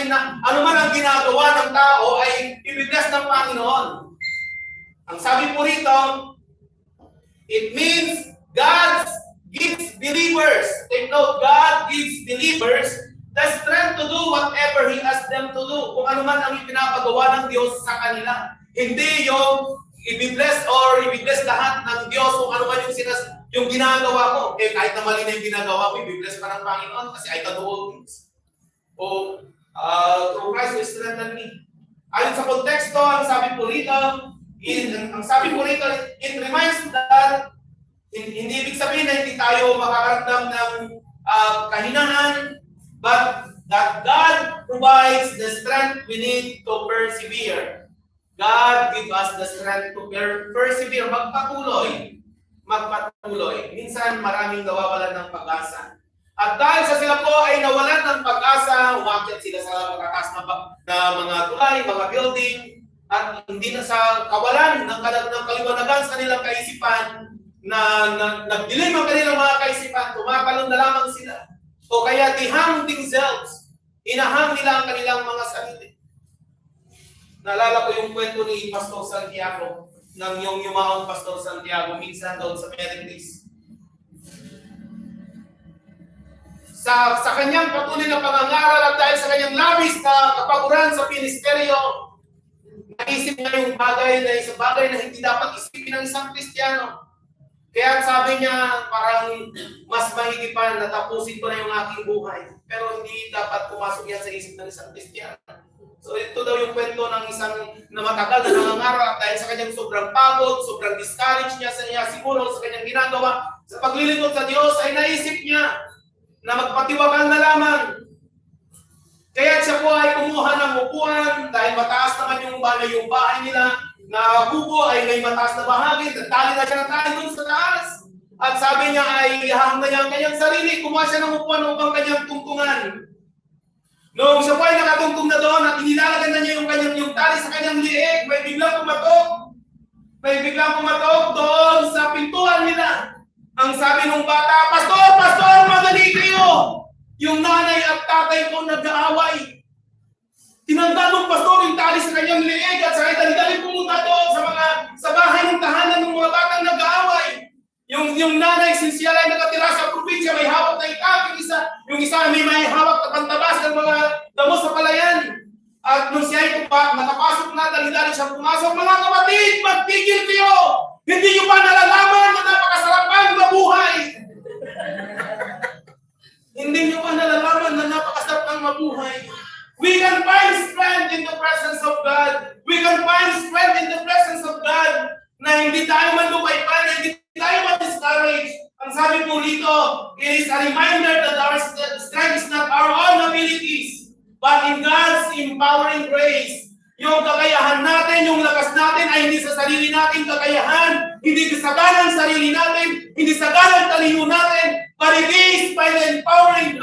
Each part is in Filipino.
natin na anuman ang ginagawa ng tao ay i-bless ng Panginoon. Ang sabi po rito, it means God gives believers, take note, God gives believers the strength to do whatever He asks them to do. Kung anuman ang ipinapagawa ng Diyos sa kanila. Hindi yung i-bless or i-bless lahat ng Diyos kung anuman yung ginagawa ko. Eh, kahit na mali na yung ginagawa ko, i-bless pa ng Panginoon kasi I can do all things. O, through Christ who strengthened me. Ayon sa konteksto, ang sabi po rito, it reminds that hindi ibig sabihin na hindi tayo makakaramdam ng kahinaan, but that God provides the strength we need to persevere. God gives us the strength to persevere, magpatuloy. Minsan maraming nawawalan ng pag-asa. At dahil sa sila po ay nawalan ng pag-asa, umakyat sila sa matataas na mga tulay, mga building, at hindi na sa kawalan ng kaliwanagan sa kanilang kaisipan, na nagdilim ang kanilang mga kaisipan, tumatalon na lamang sila. O kaya they hang themselves, inahang nila ang kanilang mga sarili. Naalala ko yung kwento ni Pastor Santiago, ng yung yumaong Pastor Santiago, minsan doon sa Mericles. Sa kanyang patuloy na pangangaral at dahil sa kanyang labis na kapaguran sa ministeryo, naisip niya yung bagay na isang bagay na hindi dapat isipin ng isang Kristiyano. Kaya sabi niya, parang mas mahigit pa na tapusin ko na yung aking buhay. Pero hindi dapat pumasok yan sa isip ng isang Kristiyano. So ito daw yung kwento ng isang na matagal na nangangaral dahil sa kanyang sobrang pagod, sobrang discourage niya siguro sa kanyang ginagawa. Sa paglilingkod sa Diyos ay naisip niya na magpatiwagal na lamang. Kaya siya po ay kumuha ng upuan dahil mataas naman yung bahay nila na kubo ay may mataas na bahagi. Tali na siya ng tali dun sa taas. At sabi niya ay ihahang na niya ang kanyang sarili. Kumuha siya ng upuan upang kanyang tungtungan. Noong siya po ay nakatungtong na doon at inilalagay na niya yung tali sa kanyang liig, may biglang pumatok doon sa pintuan nila. Ang sabi ng bata, Pastor, madali kayo! Yung nanay at tatay ko nag-aaway. Tinanggal ng pastor yung tali sa kanyang liig at sakay dali-dali pumunta doon sa bahay ng tahanan ng mga batang nag-aaway. Yung nanay, since siya ay nakatira sa probinsya, may hawak na itak. Yung isa may hawak na pantabas ng mga damo sa palayan. At nung siya ay nakapasok na, dali-dali siya pumasok. Mga kapatid, magpigil kayo! Hindi nyo pa nalalaman na napakasarap ang mabuhay! Hindi nyo pa nalalaman na napakasarap ang mabuhay. We can find strength in the presence of God. We can find strength in the presence of God na hindi tayo malupay-pan, hindi tayo ma-discourage. Ang sabi po rito, it is a reminder that our strength is not our own abilities, but in God's empowering grace. Yung kakayahan natin, yung lakas natin ay hindi sa sarili natin kakayahan, hindi sa ganang sarili natin, hindi sa ganang talino natin, but it is by the empowering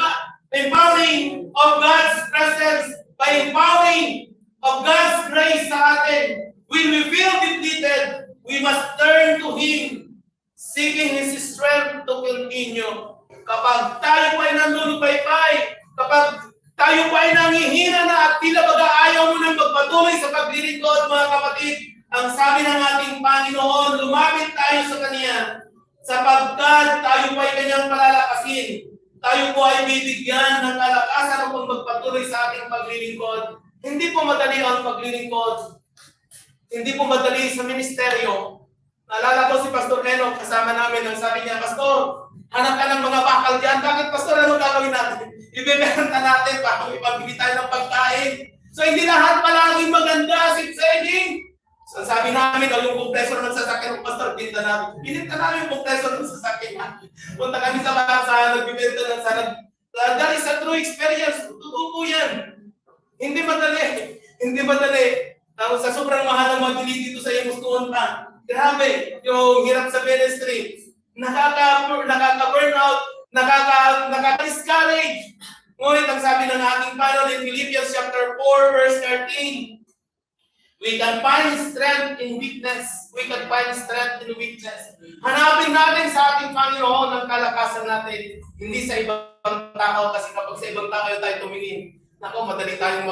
of God's presence, by empowering of God's grace sa atin. When we feel defeated, we must turn to Him, seeking His strength to continue. Kapag tayo po ay nanlulupay-pay, kapag tayo po ay nangihina na at tila baga-ayaw mo nang magpatuloy sa paglilingkod, mga kapatid, ang sabi ng ating Panginoon, lumapit tayo sa Kanya, sapagkat tayo po ay Kanyang palalakasin. Tayo po ay bibigyan ng kalakasan upang magpatuloy sa ating paglilingkod. Hindi po madali ang paglilingkod. Hindi po madali sa ministeryo. Naalala ko si Pastor Neno, kasama namin, ang sabi niya, Pastor, hanap ka ng mga bakal dyan. Bakit, Pastor, anong gagawin natin? Ibebenta natin para ipabili tayo ng pagkain. So, hindi lahat palaging maganda, exciting. So, sabi namin, yung compressor ng sasakyan ng Pastor, binta namin yung compressor ng sasakyan. Punta kami sa basa, nagbibenta ng sanag. That is a true experience. Totoo po yan. Hindi madali. Tapos sa sobrang mahal ng mabili dito sa Imustuon pa. Grabe, yung hirap sa ministry. Nakaka-burnout, nakaka-discourage. Ngunit ang sabi ng ating Panginoon in Philippians chapter 4, verse 13, we can find strength in weakness. Hanapin natin sa ating Panginoon ang kalakasan natin, hindi sa ibang tao, kasi kapag sa ibang tao tayo tumingin, madali tayong